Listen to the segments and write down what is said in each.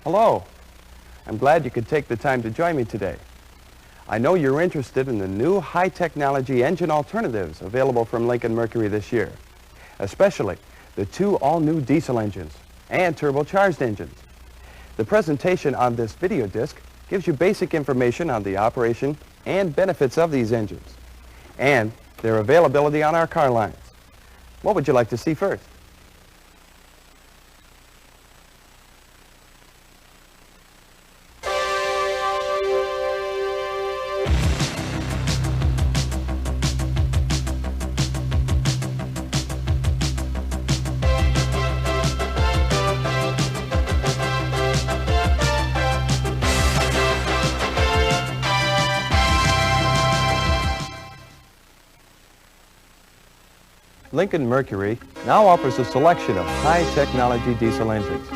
Hello. I'm glad you could take the time to join me today. I know you're interested in the new high-technology engine alternatives available from Lincoln-Mercury this year, especially the two all-new diesel engines and turbocharged engines. The presentation on this video disc gives you basic information on the operation and benefits of these engines and their availability on our car lines. What would you like to see first? Lincoln-Mercury now offers a selection of high-technology diesel engines,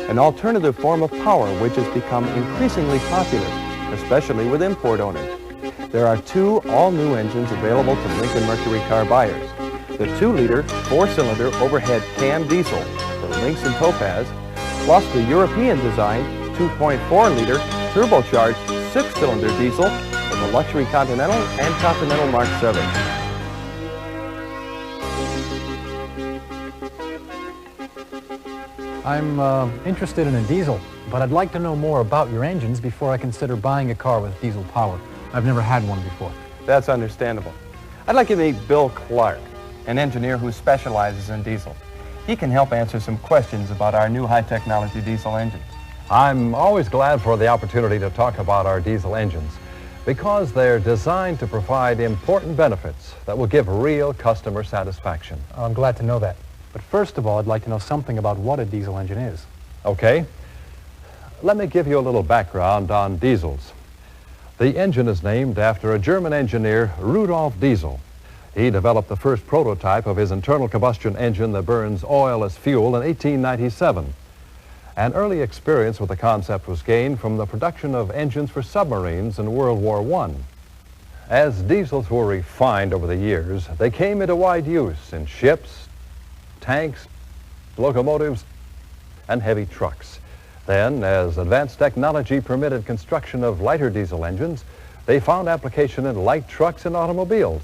an alternative form of power which has become increasingly popular, especially with import owners. There are two all-new engines available to Lincoln-Mercury car buyers. The 2-liter, 4-cylinder overhead cam diesel, the Lynx and Topaz, plus the European-designed 2.4-liter turbocharged 6-cylinder diesel of the luxury Continental and Continental Mark VII. I'm interested in a diesel, but I'd like to know more about your engines before I consider buying a car with diesel power. I've never had one before. That's understandable. I'd like you to meet Bill Clark, an engineer who specializes in diesel. He can help answer some questions about our new high-technology diesel engines. I'm always glad for the opportunity to talk about our diesel engines because they're designed to provide important benefits that will give real customer satisfaction. I'm glad to know that. But first of all, I'd like to know something about what a diesel engine is. Okay. Let me give you a little background on diesels. The engine is named after a German engineer, Rudolf Diesel. He developed the first prototype of his internal combustion engine that burns oil as fuel in 1897. An early experience with the concept was gained from the production of engines for submarines in World War I. As diesels were refined over the years, they came into wide use in ships, tanks, locomotives, and heavy trucks. Then, as advanced technology permitted construction of lighter diesel engines, they found application in light trucks and automobiles.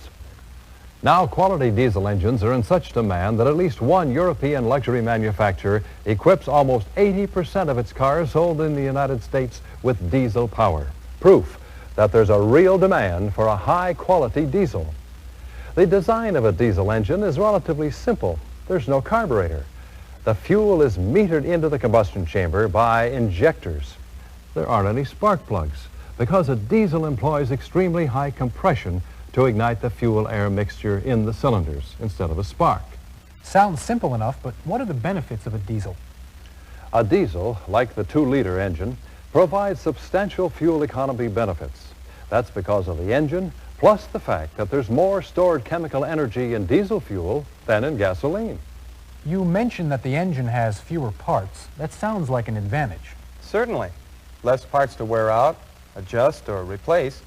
Now, quality diesel engines are in such demand that at least one European luxury manufacturer equips almost 80% of its cars sold in the United States with diesel power. Proof that there's a real demand for a high-quality diesel. The design of a diesel engine is relatively simple. There's no carburetor. The fuel is metered into the combustion chamber by injectors. There aren't any spark plugs because a diesel employs extremely high compression to ignite the fuel-air mixture in the cylinders instead of a spark. Sounds simple enough, but what are the benefits of a diesel? A diesel, like the 2-liter engine, provides substantial fuel economy benefits. That's because of the engine, plus the fact that there's more stored chemical energy in diesel fuel than in gasoline. You mentioned that the engine has fewer parts. That sounds like an advantage. Certainly. Less parts to wear out, adjust, or replace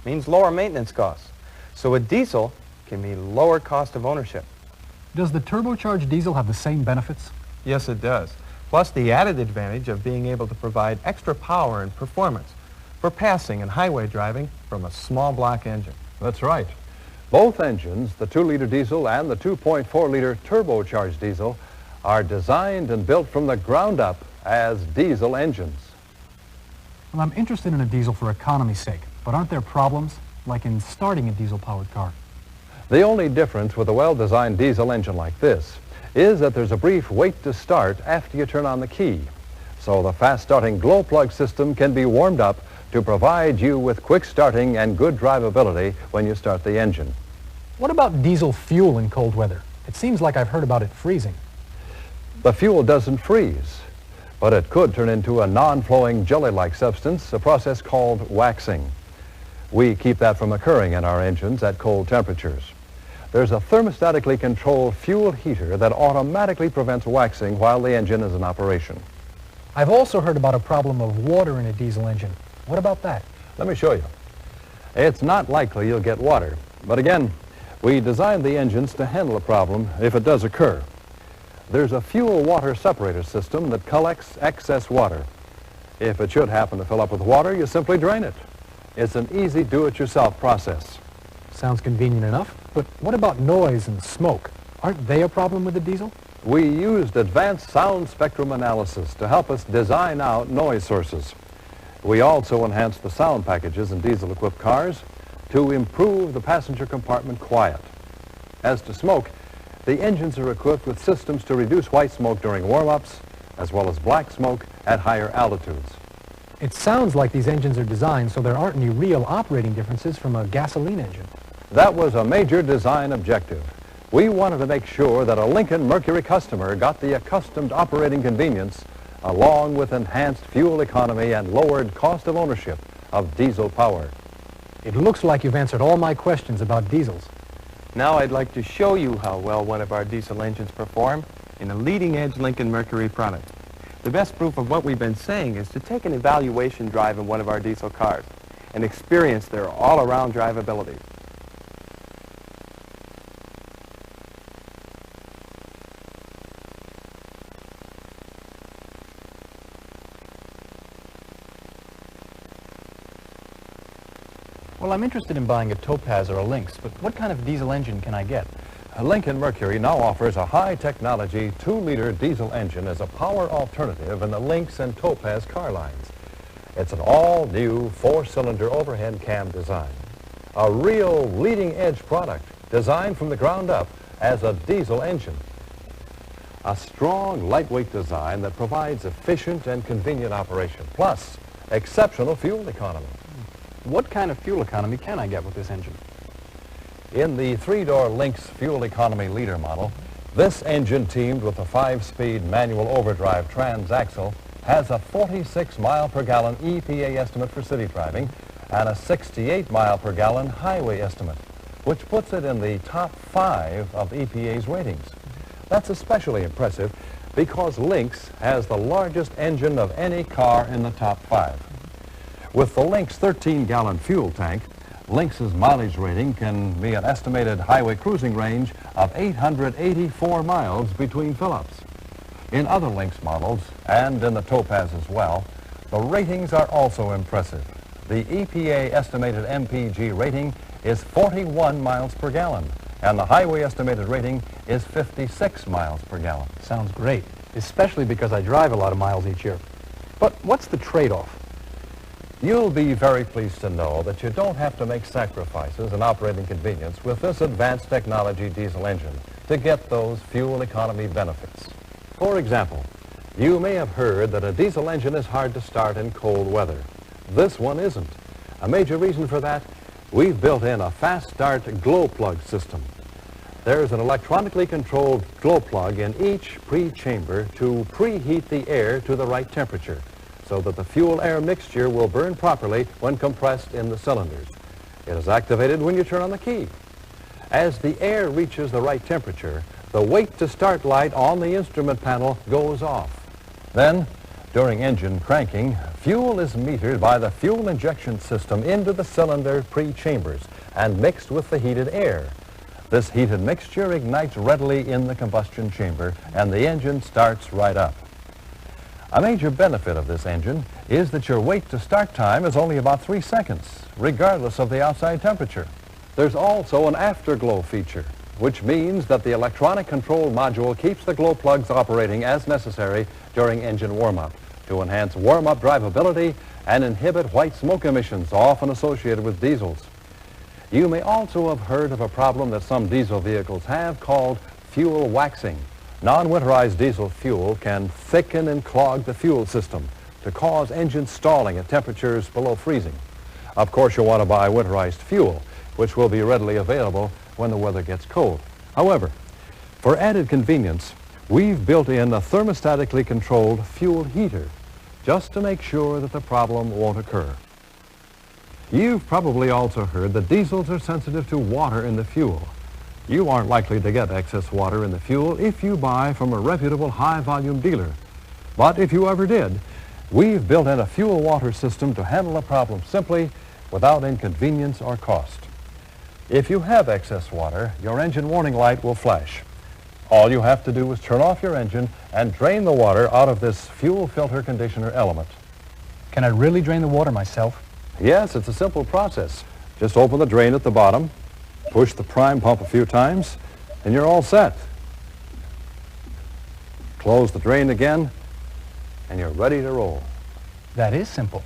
means lower maintenance costs. So a diesel can mean lower cost of ownership. Does the turbocharged diesel have the same benefits? Yes, it does. Plus the added advantage of being able to provide extra power and performance for passing and highway driving from a small block engine. That's right. Both engines, the 2-liter diesel and the 2.4-liter turbocharged diesel, are designed and built from the ground up as diesel engines. Well, I'm interested in a diesel for economy's sake, but aren't there problems, like in starting a diesel-powered car? The only difference with a well-designed diesel engine like this is that there's a brief wait to start after you turn on the key. So the fast-starting glow plug system can be warmed up to provide you with quick starting and good drivability when you start the engine. What about diesel fuel in cold weather? It seems like I've heard about it freezing. The fuel doesn't freeze, but it could turn into a non-flowing jelly-like substance, a process called waxing. We keep that from occurring in our engines at cold temperatures. There's a thermostatically controlled fuel heater that automatically prevents waxing while the engine is in operation. I've also heard about a problem of water in a diesel engine. What about that? Let me show you. It's not likely you'll get water, but again, we designed the engines to handle a problem if it does occur. There's a fuel-water separator system that collects excess water. If it should happen to fill up with water, you simply drain it. It's an easy do-it-yourself process. Sounds convenient enough, but what about noise and smoke? Aren't they a problem with the diesel? We used advanced sound spectrum analysis to help us design out noise sources. We also enhanced the sound packages in diesel-equipped cars to improve the passenger compartment quiet. As to smoke, the engines are equipped with systems to reduce white smoke during warm-ups, as well as black smoke at higher altitudes. It sounds like these engines are designed so there aren't any real operating differences from a gasoline engine. That was a major design objective. We wanted to make sure that a Lincoln-Mercury customer got the accustomed operating convenience along with enhanced fuel economy and lowered cost of ownership of diesel power. It looks like you've answered all my questions about diesels. Now I'd like to show you how well one of our diesel engines perform in a leading-edge Lincoln-Mercury product. The best proof of what we've been saying is to take an evaluation drive in one of our diesel cars and experience their all-around drivability. Well, I'm interested in buying a Topaz or a Lynx, but what kind of diesel engine can I get? Lincoln-Mercury now offers a high-technology 2-liter diesel engine as a power alternative in the Lynx and Topaz car lines. It's an all-new 4-cylinder overhead cam design. A real leading-edge product designed from the ground up as a diesel engine. A strong, lightweight design that provides efficient and convenient operation, plus exceptional fuel economy. What kind of fuel economy can I get with this engine? In the 3-door Lynx fuel economy leader model, this engine teamed with a 5-speed manual overdrive transaxle has a 46 mile per gallon EPA estimate for city driving and a 68 mile per gallon highway estimate, which puts it in the top 5 of EPA's ratings. That's especially impressive because Lynx has the largest engine of any car in the top 5. With the Lynx 13-gallon fuel tank, Lynx's mileage rating can be an estimated highway cruising range of 884 miles between fill-ups. In other Lynx models, and in the Topaz as well, the ratings are also impressive. The EPA estimated MPG rating is 41 miles per gallon, and the highway estimated rating is 56 miles per gallon. Sounds great, especially because I drive a lot of miles each year. But what's the trade-off? You'll be very pleased to know that you don't have to make sacrifices in operating convenience with this advanced technology diesel engine to get those fuel economy benefits. For example, you may have heard that a diesel engine is hard to start in cold weather. This one isn't. A major reason for that, we've built in a fast start glow plug system. There's an electronically controlled glow plug in each pre-chamber to preheat the air to the right temperature, so that the fuel-air mixture will burn properly when compressed in the cylinders. It is activated when you turn on the key. As the air reaches the right temperature, the wait-to-start light on the instrument panel goes off. Then, during engine cranking, fuel is metered by the fuel injection system into the cylinder pre-chambers and mixed with the heated air. This heated mixture ignites readily in the combustion chamber, and the engine starts right up. A major benefit of this engine is that your wait-to-start time is only about 3 seconds, regardless of the outside temperature. There's also an afterglow feature, which means that the electronic control module keeps the glow plugs operating as necessary during engine warm-up to enhance warm-up drivability and inhibit white smoke emissions often associated with diesels. You may also have heard of a problem that some diesel vehicles have called fuel waxing. Non-winterized diesel fuel can thicken and clog the fuel system to cause engine stalling at temperatures below freezing. Of course, you'll want to buy winterized fuel, which will be readily available when the weather gets cold. However, for added convenience, we've built in a thermostatically controlled fuel heater just to make sure that the problem won't occur. You've probably also heard that diesels are sensitive to water in the fuel. You aren't likely to get excess water in the fuel if you buy from a reputable high-volume dealer. But if you ever did, we've built in a fuel water system to handle the problem simply without inconvenience or cost. If you have excess water, your engine warning light will flash. All you have to do is turn off your engine and drain the water out of this fuel filter conditioner element. Can I really drain the water myself? Yes, it's a simple process. Just open the drain at the bottom, push the prime pump a few times, and you're all set. Close the drain again, and you're ready to roll. That is simple.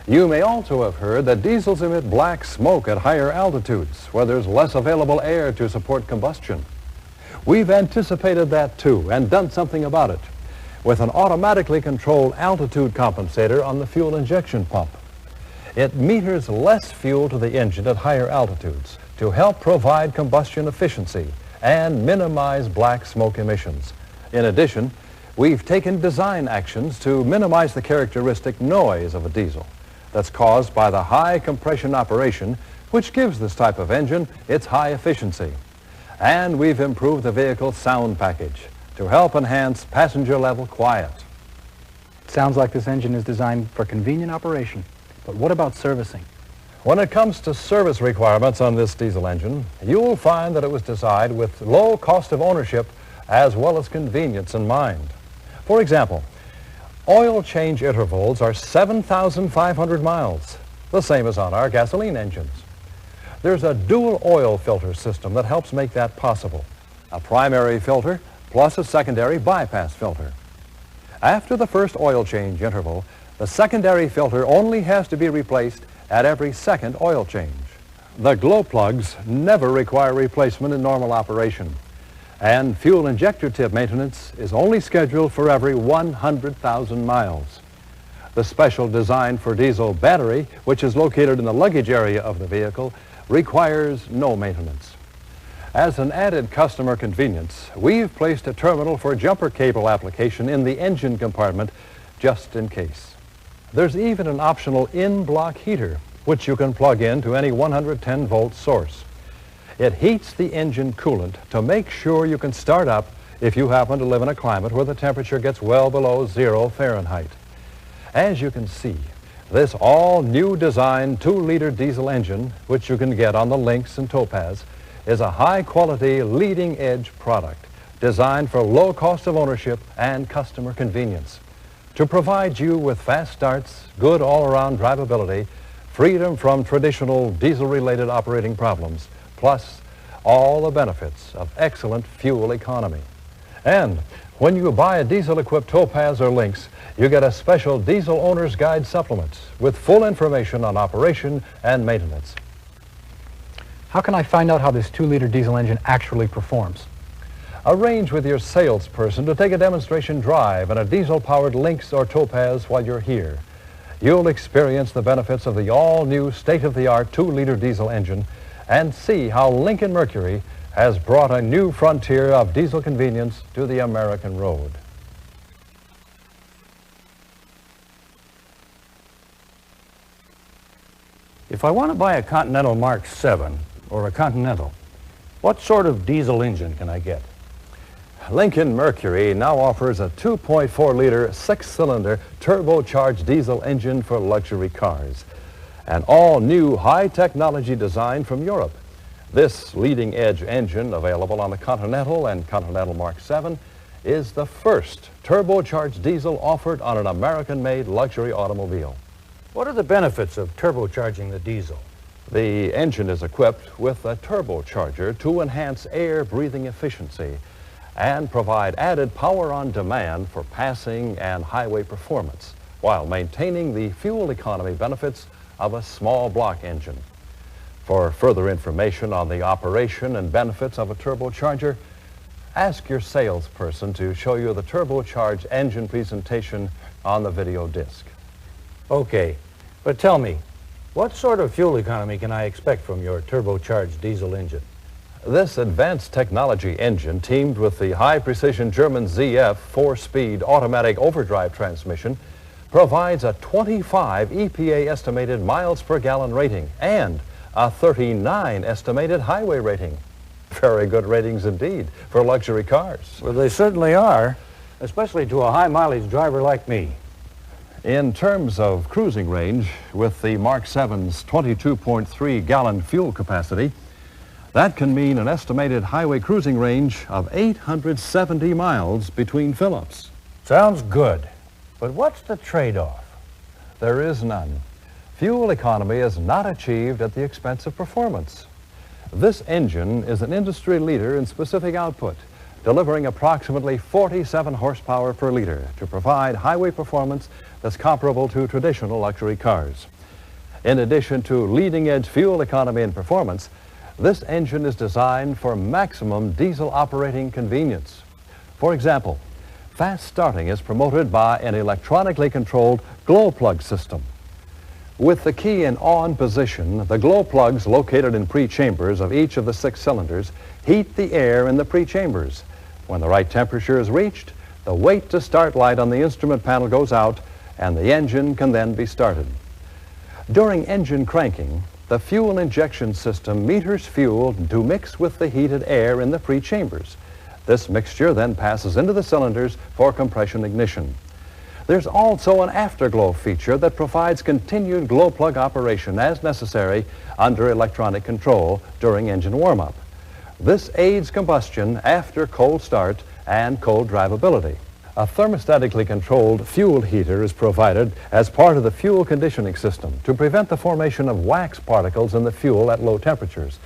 You may also have heard that diesels emit black smoke at higher altitudes, where there's less available air to support combustion. We've anticipated that too, and done something about it, with an automatically controlled altitude compensator on the fuel injection pump. It meters less fuel to the engine at higher altitudes to help provide combustion efficiency and minimize black smoke emissions. In addition, we've taken design actions to minimize the characteristic noise of a diesel that's caused by the high compression operation, which gives this type of engine its high efficiency. And we've improved the vehicle's sound package to help enhance passenger-level quiet. It sounds like this engine is designed for convenient operation. But what about servicing? When it comes to service requirements on this diesel engine, you'll find that it was designed with low cost of ownership as well as convenience in mind. For example, oil change intervals are 7,500 miles, the same as on our gasoline engines. There's a dual oil filter system that helps make that possible. A primary filter plus a secondary bypass filter. After the first oil change interval, the secondary filter only has to be replaced at every second oil change. The glow plugs never require replacement in normal operation, and fuel injector tip maintenance is only scheduled for every 100,000 miles. The special design for diesel battery, which is located in the luggage area of the vehicle, requires no maintenance. As an added customer convenience, we've placed a terminal for jumper cable application in the engine compartment just in case. There's even an optional in-block heater, which you can plug in to any 110-volt source. It heats the engine coolant to make sure you can start up if you happen to live in a climate where the temperature gets well below 0 Fahrenheit. As you can see, this all-new design 2-liter diesel engine, which you can get on the Lynx and Topaz, is a high-quality, leading-edge product designed for low cost of ownership and customer convenience, to provide you with fast starts, good all-around drivability, freedom from traditional diesel-related operating problems, plus all the benefits of excellent fuel economy. And when you buy a diesel-equipped Topaz or Lynx, you get a special Diesel Owner's Guide supplement with full information on operation and maintenance. How can I find out how this 2-liter diesel engine actually performs? Arrange with your salesperson to take a demonstration drive in a diesel-powered Lynx or Topaz while you're here. You'll experience the benefits of the all-new state-of-the-art 2-liter diesel engine and see how Lincoln-Mercury has brought a new frontier of diesel convenience to the American road. If I want to buy a Continental Mark VII or a Continental, what sort of diesel engine can I get? Lincoln-Mercury now offers a 2.4-liter, 6-cylinder turbocharged diesel engine for luxury cars. An all-new high-technology design from Europe. This leading-edge engine, available on the Continental and Continental Mark VII, is the first turbocharged diesel offered on an American-made luxury automobile. What are the benefits of turbocharging the diesel? The engine is equipped with a turbocharger to enhance air breathing efficiency and provide added power on demand for passing and highway performance, while maintaining the fuel economy benefits of a small block engine. For further information on the operation and benefits of a turbocharger, ask your salesperson to show you the turbocharged engine presentation on the video disc. Okay, but tell me, what sort of fuel economy can I expect from your turbocharged diesel engine? This advanced technology engine, teamed with the high-precision German ZF 4-speed automatic overdrive transmission, provides a 25 EPA estimated miles per gallon rating and a 39 estimated highway rating. Very good ratings indeed for luxury cars. Well, they certainly are, especially to a high-mileage driver like me. In terms of cruising range, with the Mark VII's 22.3-gallon fuel capacity, that can mean an estimated highway cruising range of 870 miles between fill-ups. Sounds good, but what's the trade-off? There is none. Fuel economy is not achieved at the expense of performance. This engine is an industry leader in specific output, delivering approximately 47 horsepower per liter to provide highway performance that's comparable to traditional luxury cars. In addition to leading-edge fuel economy and performance, this engine is designed for maximum diesel operating convenience. For example, fast starting is promoted by an electronically controlled glow plug system. With the key in on position, the glow plugs located in pre-chambers of each of the 6 cylinders heat the air in the pre-chambers. When the right temperature is reached, the wait to start light on the instrument panel goes out and the engine can then be started. During engine cranking, the fuel injection system meters fuel to mix with the heated air in the pre-chambers. This mixture then passes into the cylinders for compression ignition. There's also an afterglow feature that provides continued glow plug operation as necessary under electronic control during engine warm-up. This aids combustion after cold start and cold drivability. A thermostatically controlled fuel heater is provided as part of the fuel conditioning system to prevent the formation of wax particles in the fuel at low temperatures,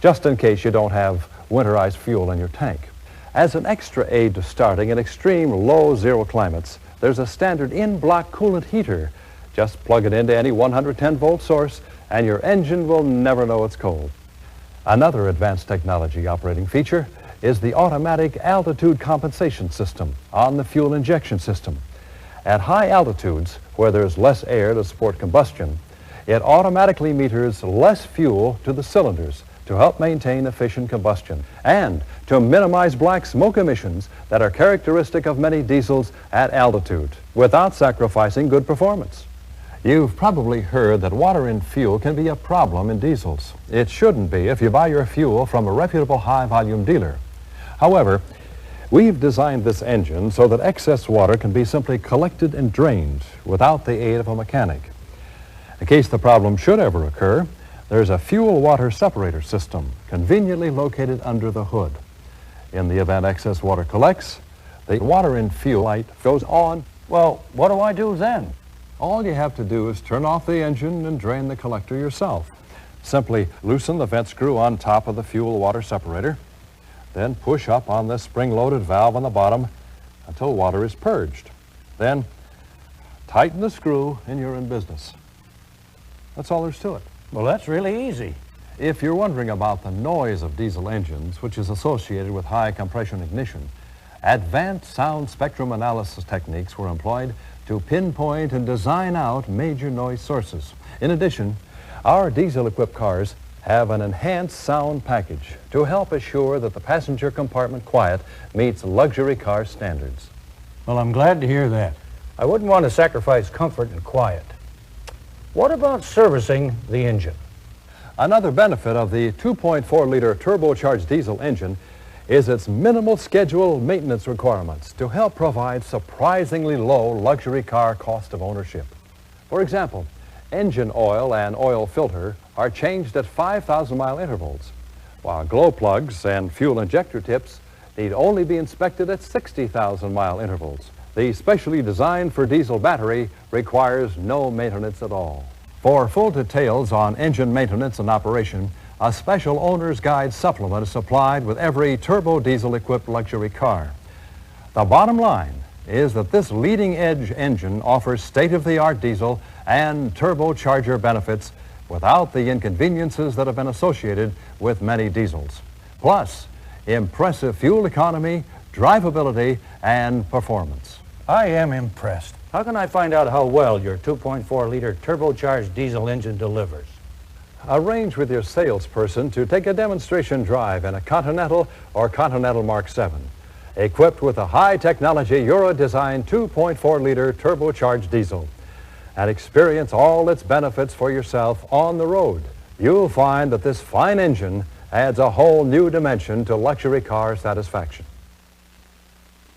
just in case you don't have winterized fuel in your tank. As an extra aid to starting in extreme low zero climates, there's a standard in-block coolant heater. Just plug it into any 110-volt source and your engine will never know it's cold. Another advanced technology operating feature is the automatic altitude compensation system on the fuel injection system. At high altitudes, where there's less air to support combustion, it automatically meters less fuel to the cylinders to help maintain efficient combustion and to minimize black smoke emissions that are characteristic of many diesels at altitude without sacrificing good performance. You've probably heard that water in fuel can be a problem in diesels. It shouldn't be if you buy your fuel from a reputable high-volume dealer. However, we've designed this engine so that excess water can be simply collected and drained without the aid of a mechanic. In case the problem should ever occur, there's a fuel water separator system conveniently located under the hood. In the event excess water collects, the water in fuel light goes on. Well, what do I do then? All you have to do is turn off the engine and drain the collector yourself. Simply loosen the vent screw on top of the fuel water separator, then push up on this spring-loaded valve on the bottom until water is purged. Then tighten the screw and you're in business. That's all there's to it. Well, that's really easy. If you're wondering about the noise of diesel engines, which is associated with high compression ignition, advanced sound spectrum analysis techniques were employed to pinpoint and design out major noise sources. In addition, our diesel-equipped cars have an enhanced sound package to help assure that the passenger compartment quiet meets luxury car standards. Well, I'm glad to hear that. I wouldn't want to sacrifice comfort and quiet. What about servicing the engine? Another benefit of the 2.4-liter turbocharged diesel engine is its minimal schedule maintenance requirements to help provide surprisingly low luxury car cost of ownership. For example, engine oil and oil filter are changed at 5,000-mile intervals, while glow plugs and fuel injector tips need only be inspected at 60,000-mile intervals. The specially designed for diesel battery requires no maintenance at all. For full details on engine maintenance and operation, a special owner's guide supplement is supplied with every turbo diesel-equipped luxury car. The bottom line is that this leading-edge engine offers state-of-the-art diesel and turbocharger benefits without the inconveniences that have been associated with many diesels. Plus, impressive fuel economy, drivability, and performance. I am impressed. How can I find out how well your 2.4-liter turbocharged diesel engine delivers? Arrange with your salesperson to take a demonstration drive in a Continental or Continental Mark VII, equipped with a high-technology Euro-designed 2.4-liter turbocharged diesel, and experience all its benefits for yourself on the road. You'll find that this fine engine adds a whole new dimension to luxury car satisfaction.